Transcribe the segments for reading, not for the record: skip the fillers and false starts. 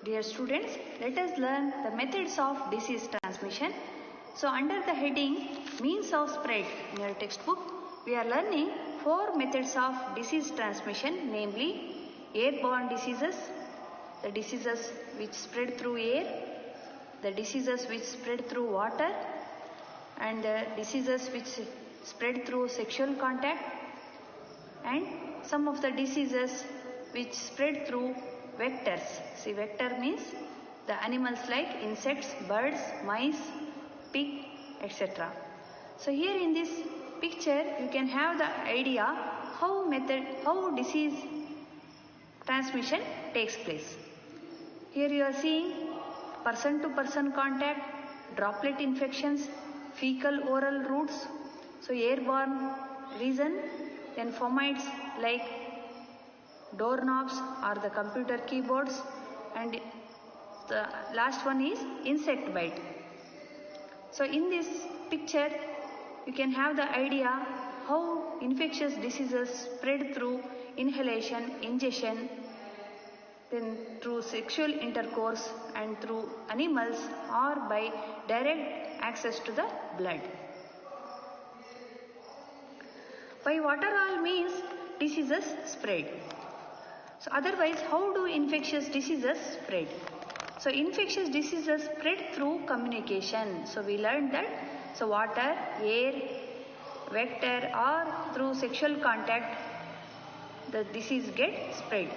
Dear students, let us learn the methods of disease transmission. So under the heading means of spread in your textbook, we are learning 4 methods of disease transmission, namely airborne diseases, the diseases which spread through air, the diseases which spread through water, and the diseases which spread through sexual contact, and some of the diseases which spread through vectors. See, vector means the animals like insects, birds, mice, pig, etc. So here in this picture you can have the idea how disease transmission takes place. Here you are seeing person to person contact, droplet infections, fecal oral routes, so airborne reason, then fomites like doorknobs or the computer keyboards, and the last one is insect bite. So in this picture you can have the idea how infectious diseases spread through inhalation, ingestion, then through sexual intercourse and through animals or by direct access to the blood. By what are all means diseases spread? So otherwise, how do infectious diseases spread? So infectious diseases spread through communication. So we learned that so water, air, vector or through sexual contact the disease gets spread.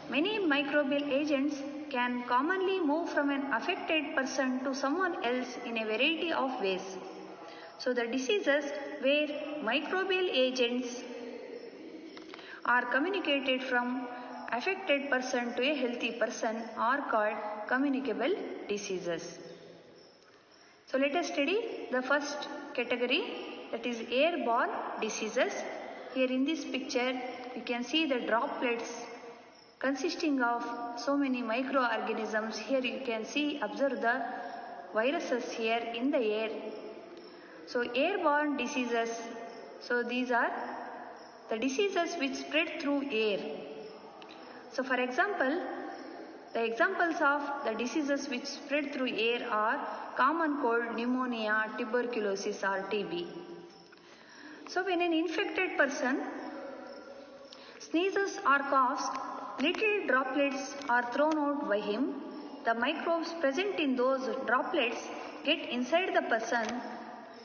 Many microbial agents can commonly move from an affected person to someone else in a variety of ways. So the diseases where microbial agents are communicated from affected person to a healthy person are called communicable diseases. So let us study the first category, that is airborne diseases. Here in this picture you can see the droplets consisting of so many microorganisms. Here you can observe the viruses here in the air. So airborne diseases, so these are the diseases which spread through air. So for example, the examples of the diseases which spread through air are common cold, pneumonia, tuberculosis or TB. So when an infected person sneezes or coughs, little droplets are thrown out by him. The microbes present in those droplets get inside the person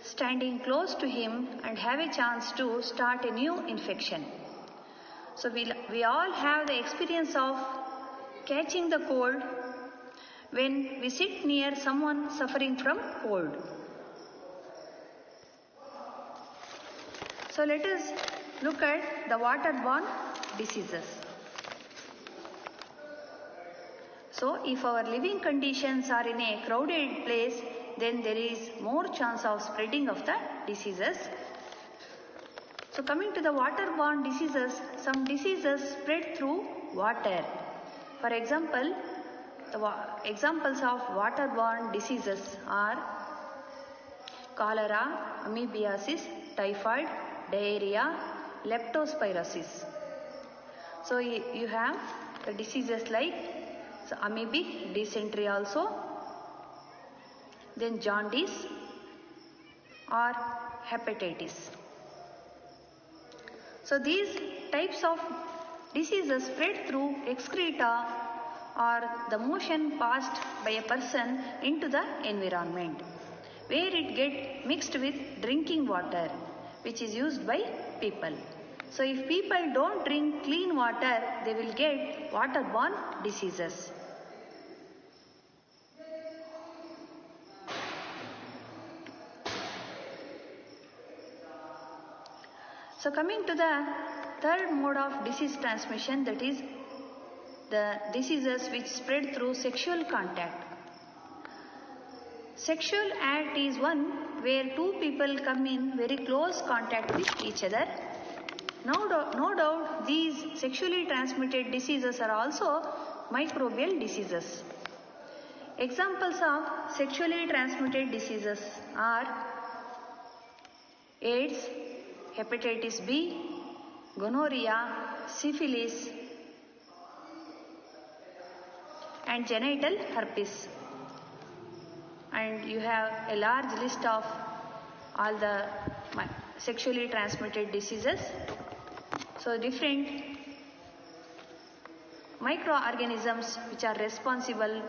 standing close to him and have a chance to start a new infection. So we all have the experience of catching the cold when we sit near someone suffering from cold. So let us look at the waterborne diseases. So if our living conditions are in a crowded place, then there is more chance of spreading of the diseases. So coming to the waterborne diseases, some diseases spread through water. For example, the examples of waterborne diseases are cholera, amoebiasis, typhoid, diarrhea, leptospirosis. So you have the diseases like amoebic dysentery also, then jaundice or hepatitis. So these types of diseases spread through excreta or the motion passed by a person into the environment, where it gets mixed with drinking water which is used by people. So if people don't drink clean water, they will get waterborne diseases. So coming to the third mode of disease transmission, that is the diseases which spread through sexual contact. Sexual act is one where two people come in very close contact with each other. No doubt these sexually transmitted diseases are also microbial diseases. Examples of sexually transmitted diseases are AIDS, hepatitis B, gonorrhea, syphilis, and genital herpes. And you have a large list of all the sexually transmitted diseases. So different microorganisms which are responsible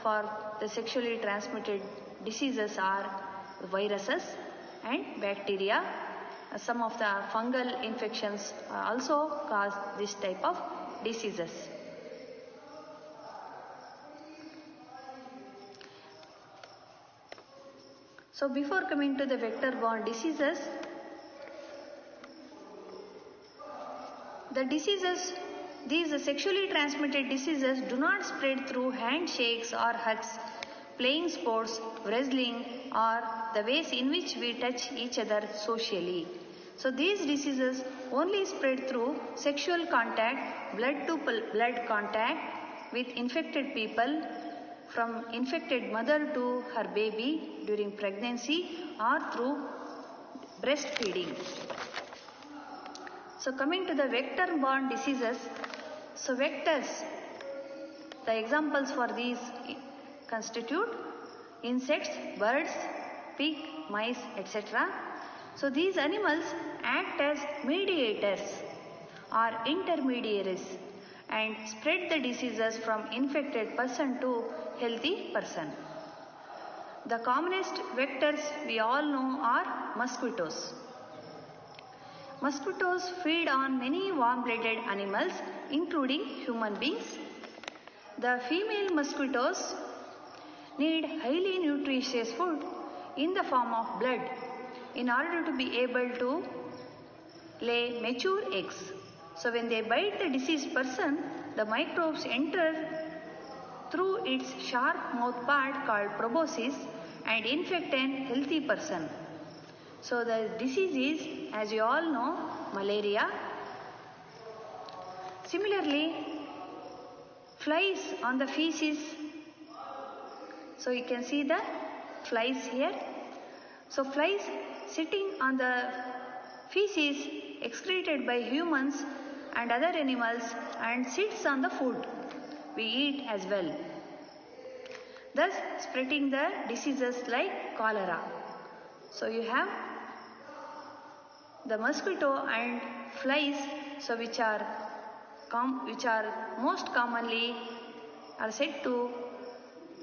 for the sexually transmitted diseases are viruses and bacteria. Some of the fungal infections also cause this type of diseases. So before coming to the vector-borne diseases, these sexually transmitted diseases do not spread through handshakes or hugs, playing sports, wrestling, or the ways in which we touch each other socially. So these diseases only spread through sexual contact, blood to blood contact with infected people, from infected mother to her baby during pregnancy, or through breastfeeding. So coming to the vector-borne diseases, so vectors, the examples for these constitute insects, birds, pig, mice, etc. So these animals act as mediators or intermediaries and spread the diseases from infected person to healthy person. The commonest vectors we all know are mosquitoes. Mosquitoes feed on many warm-blooded animals, including human beings. The female mosquitoes need highly nutritious food in the form of blood in order to be able to lay mature eggs. So when they bite the diseased person, the microbes enter through its sharp mouth part called proboscis and infect an healthy person. So the disease is, as you all know, malaria. Similarly, flies on the feces. So you can see the flies here. So flies sitting on the feces excreted by humans and other animals and sits on the food we eat as well, thus spreading the diseases like cholera. So you have the mosquito and flies, so which are most commonly are said to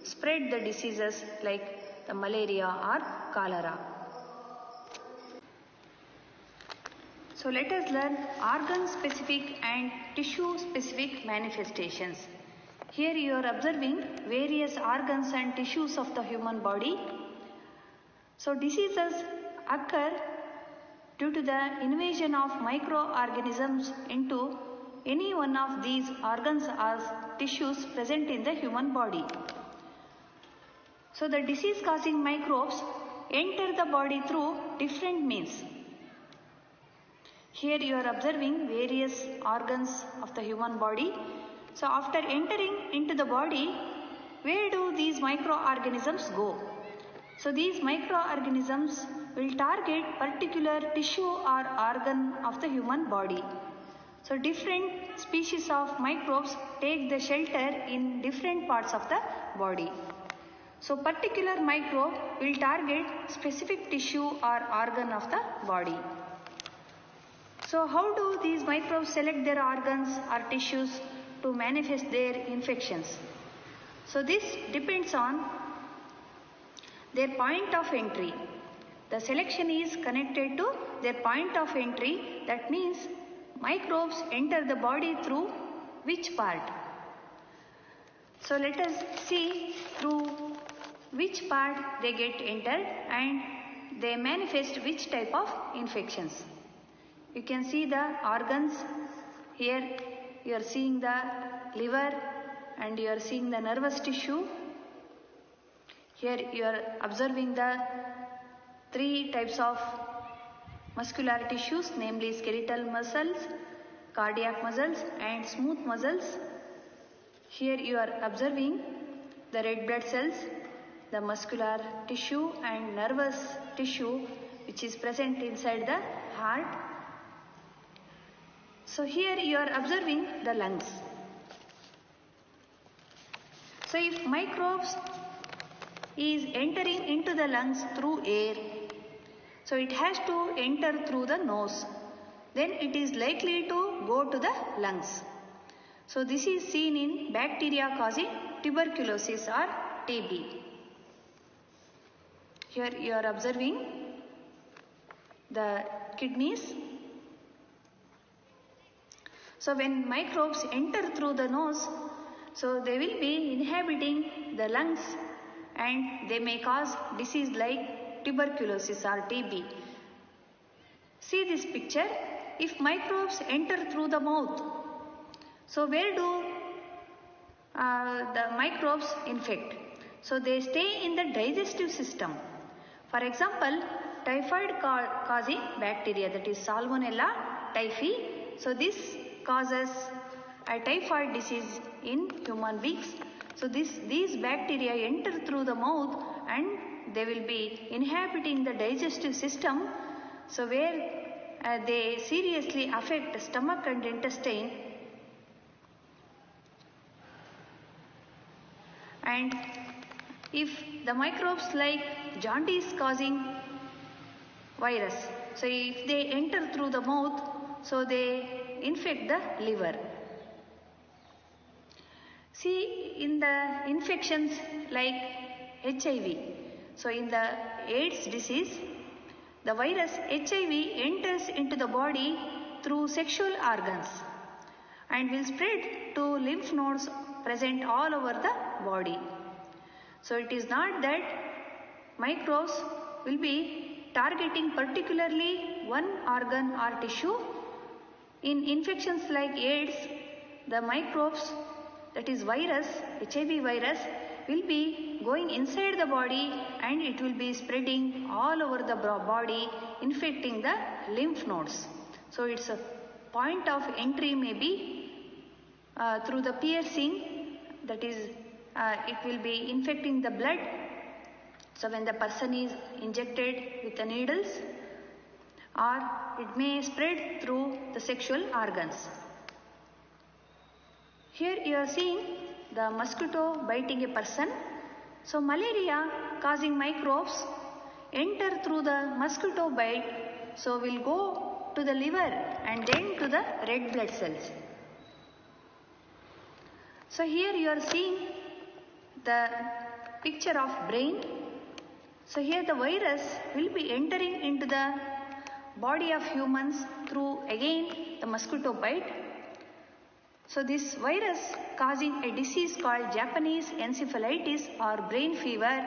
spread the diseases like the malaria or cholera. So let us learn organ-specific and tissue-specific manifestations. Here you are observing various organs and tissues of the human body. So diseases occur due to the invasion of microorganisms into any one of these organs or tissues present in the human body. So the disease-causing microbes enter the body through different means. Here you are observing various organs of the human body. So after entering into the body, where do these microorganisms go? So these microorganisms will target particular tissue or organ of the human body. So different species of microbes take the shelter in different parts of the body. So particular microbe will target specific tissue or organ of the body. So how do these microbes select their organs or tissues to manifest their infections? So this depends on their point of entry. The selection is connected to their point of entry. That means microbes enter the body through which part. So let us see through which part they get entered and they manifest which type of infections. You can see the organs. Here you are seeing the liver and you are seeing the nervous tissue. Here you are observing the three types of muscular tissues, namely skeletal muscles, cardiac muscles and smooth muscles. Here you are observing the red blood cells, the muscular tissue and nervous tissue which is present inside the heart. So here you are observing the lungs. So if microbes is entering into the lungs through air, so it has to enter through the nose. Then it is likely to go to the lungs. So this is seen in bacteria causing tuberculosis or TB. Here you are observing the kidneys. So when microbes enter through the nose, so they will be inhabiting the lungs and they may cause disease like tuberculosis or TB. See this picture. If microbes enter through the mouth, so where do the microbes infect? So they stay in the digestive system. For example, typhoid causing bacteria, that is Salmonella typhi. So this causes a typhoid disease in human beings. So these bacteria enter through the mouth and they will be inhabiting the digestive system. So where they seriously affect stomach and intestine. And if the microbes like jaundice causing virus, so if they enter through the mouth, so they infect the liver. See, in the infections like HIV, so in the AIDS disease, the virus HIV enters into the body through sexual organs and will spread to lymph nodes present all over the body. So it is not that microbes will be targeting particularly one organ or tissue. In infections like AIDS, the microbes, that is virus, HIV virus, will be going inside the body and it will be spreading all over the body, infecting the lymph nodes. So its a point of entry may be through the piercing, that is it will be infecting the blood. So when the person is injected with the needles, or it may spread through the sexual organs. Here you are seeing the mosquito biting a person. So malaria causing microbes enter through the mosquito bite, so will go to the liver and then to the red blood cells. So here you are seeing the picture of brain. So here the virus will be entering into the body of humans through again the mosquito bite. So this virus causing a disease called Japanese encephalitis or brain fever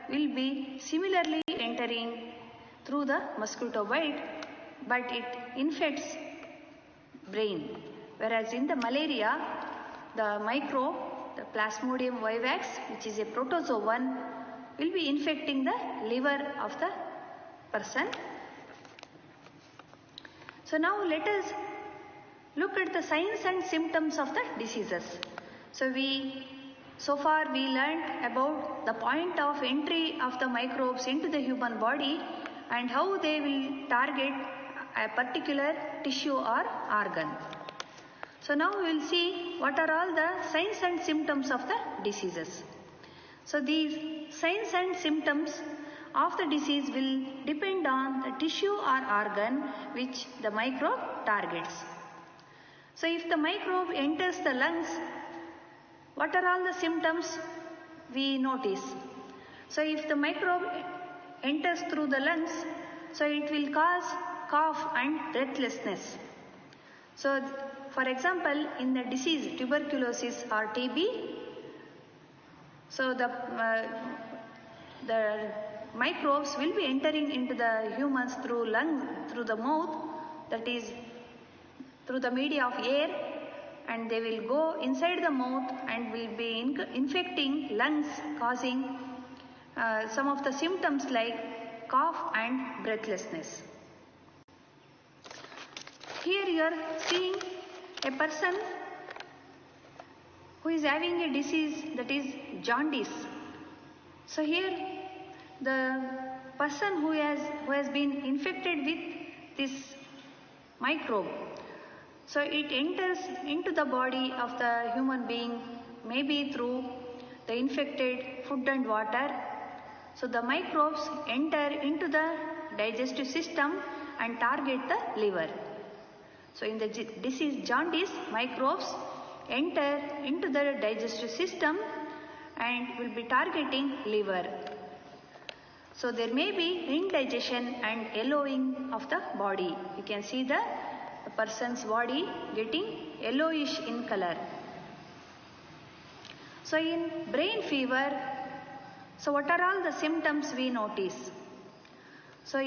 will be similarly entering through the mosquito bite, but it infects brain. Whereas in the malaria, the microbe, the Plasmodium vivax, which is a protozoan, will be infecting the liver of the person. So now let us look at the signs and symptoms of the diseases. So far we learned about the point of entry of the microbes into the human body and how they will target a particular tissue or organ. So now we will see what are all the signs and symptoms of the diseases. So these signs and symptoms of the disease will depend on the tissue or organ which the microbe targets. So if the microbe enters the lungs, what are all the symptoms we notice? So if the microbe enters through the lungs, so it will cause cough and breathlessness. So for example, in the disease tuberculosis or TB, so the microbes will be entering into the humans through the mouth, that is through the media of air, and they will go inside the mouth and will be infecting lungs, causing some of the symptoms like cough and breathlessness. Here you are seeing a person who is having a disease, that is jaundice. So here the person who has been infected with this microbe, so it enters into the body of the human being maybe through the infected food and water. So the microbes enter into the digestive system and target the liver. So in the disease jaundice, microbes enter into the digestive system and will be targeting liver. So there may be indigestion and yellowing of the body. You can see the person's body getting yellowish in color. So in brain fever, so what are all the symptoms we notice? So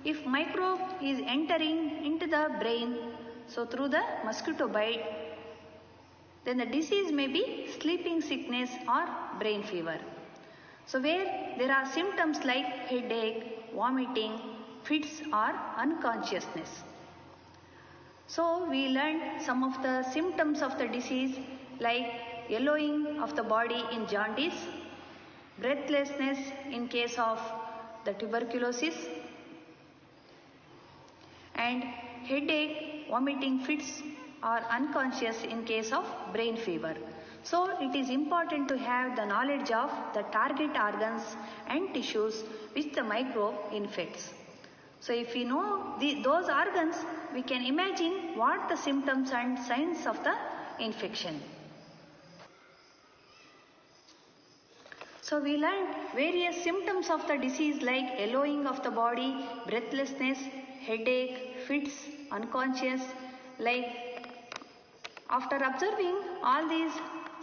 if microbe is entering into the brain, so through the mosquito bite, then the disease may be sleeping sickness or brain fever. So where there are symptoms like headache, vomiting, fits or unconsciousness. So we learned some of the symptoms of the disease like yellowing of the body in jaundice, breathlessness in case of the tuberculosis, and headache, vomiting fits or unconscious in case of brain fever. So it is important to have the knowledge of the target organs and tissues which the microbe infects. So if we know those organs, we can imagine what the symptoms and signs of the infection. So we learned various symptoms of the disease like yellowing of the body, breathlessness, headache, fits, unconscious. Like after observing all these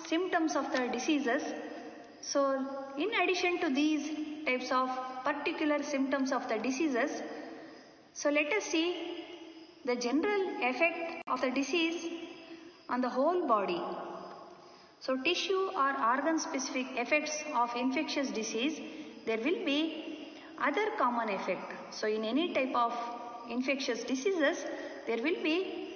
symptoms of the diseases, so in addition to these types of particular symptoms of the diseases, so let us see the general effect of the disease on the whole body. So tissue or organ specific effects of infectious disease, there will be other common effect. So in any type of infectious diseases, there will be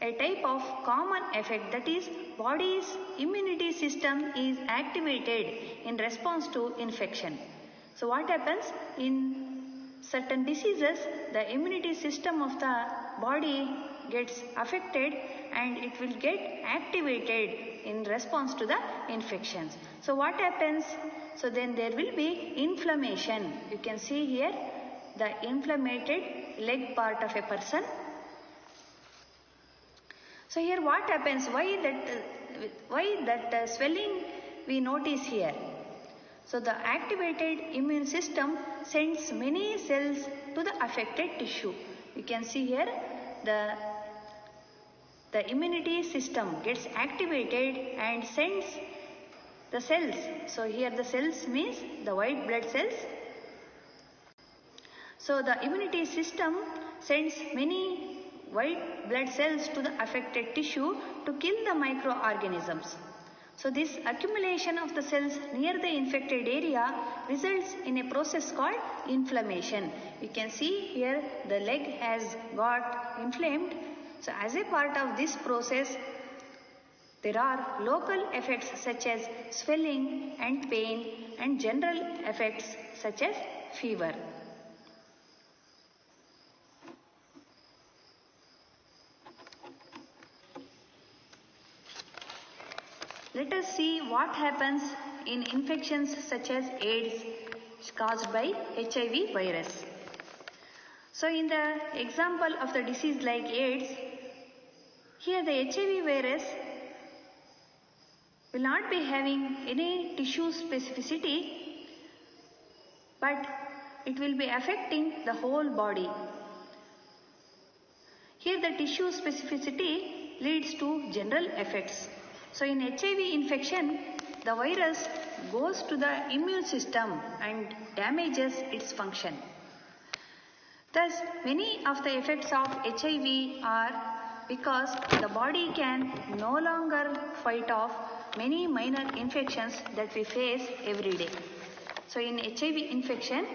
a type of common effect, that is body's immunity system is activated in response to infection. So what happens in certain diseases, the immunity system of the body gets affected and it will get activated in response to the infections. So what happens? So then there will be inflammation. You can see here the inflamed leg part of a person. So here what happens? Why that swelling we notice here? So the activated immune system sends many cells to the affected tissue. You can see here the immunity system gets activated and sends the cells. So here the cells means the white blood cells. So the immunity system sends many white blood cells to the affected tissue to kill the microorganisms. So this accumulation of the cells near the infected area results in a process called inflammation. You can see here the leg has got inflamed. So as a part of this process, there are local effects such as swelling and pain and general effects such as fever. Let us see what happens in infections such as AIDS caused by HIV virus. So in the example of the disease like AIDS, here the HIV virus will not be having any tissue specificity, but it will be affecting the whole body. Here the tissue specificity leads to general effects. So in HIV infection, the virus goes to the immune system and damages its function. Thus, many of the effects of HIV are because the body can no longer fight off many minor infections that we face every day. So in HIV infection,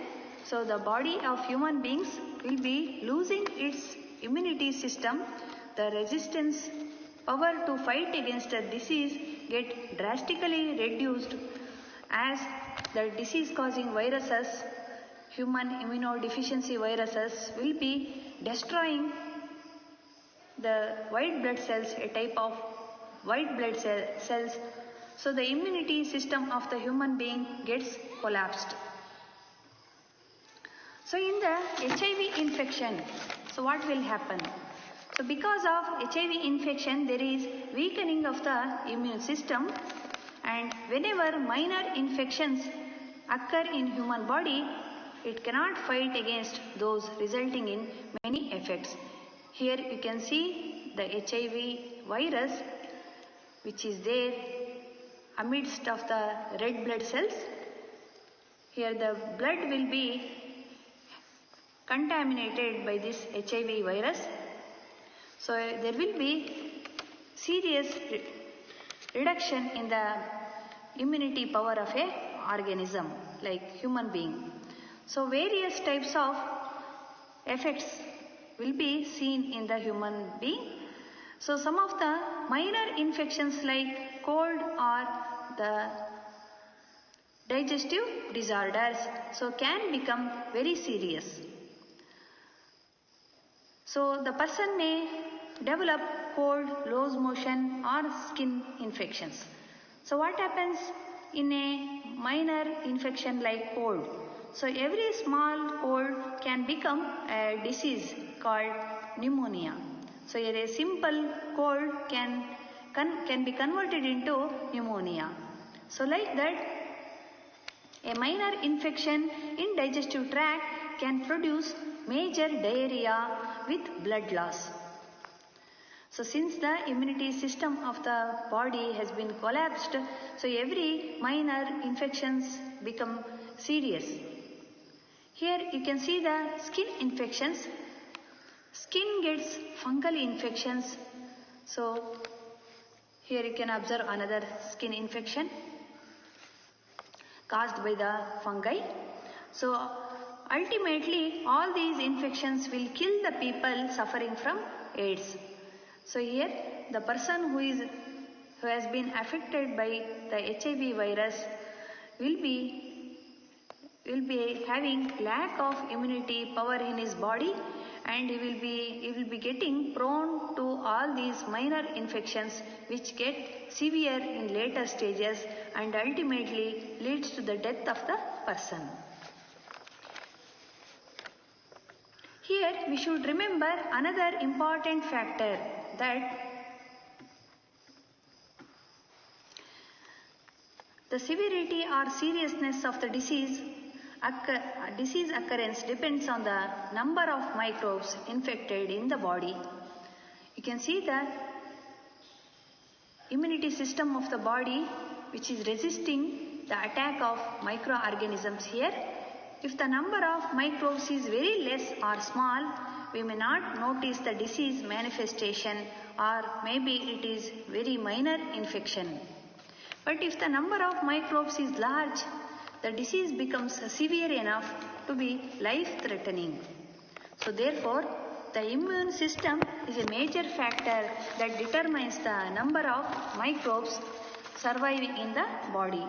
so the body of human beings will be losing its immunity system. The resistance power to fight against a disease get drastically reduced as the disease causing viruses, human immunodeficiency viruses, will be destroying the white blood cells, a type of white blood cells. So the immunity system of the human being gets collapsed. So in the HIV infection, so what will happen? So because of HIV infection, there is weakening of the immune system, and whenever minor infections occur in human body, it cannot fight against those, resulting in many effects. Here you can see the HIV virus which is there amidst of the red blood cells. Here the blood will be contaminated by this HIV virus. So there will be serious reduction in the immunity power of a organism like human being. So various types of effects will be seen in the human being. So some of the minor infections like cold or the digestive disorders so can become very serious. So the person may develop cold, loose motion or skin infections. So what happens in a minor infection like cold? So every small cold can become a disease called pneumonia. So a simple cold can be converted into pneumonia. So like that, a minor infection in digestive tract can produce major diarrhea with blood loss. So since the immunity system of the body has been collapsed, so every minor infections become serious. Here you can see the skin infections. Skin gets fungal infections. So here you can observe another skin infection caused by the fungi. So ultimately all these infections will kill the people suffering from AIDS. So here the person who has been affected by the HIV virus will be having lack of immunity power in his body, and he will be getting prone to all these minor infections which get severe in later stages and ultimately leads to the death of the person. Here we should remember another important factor, that the severity or seriousness of the disease occurrence depends on the number of microbes infected in the body. You can see the immunity system of the body which is resisting the attack of microorganisms here. If the number of microbes is very less or small, we may not notice the disease manifestation, or maybe it is very minor infection. But if the number of microbes is large, the disease becomes severe enough to be life-threatening. So therefore, the immune system is a major factor that determines the number of microbes surviving in the body.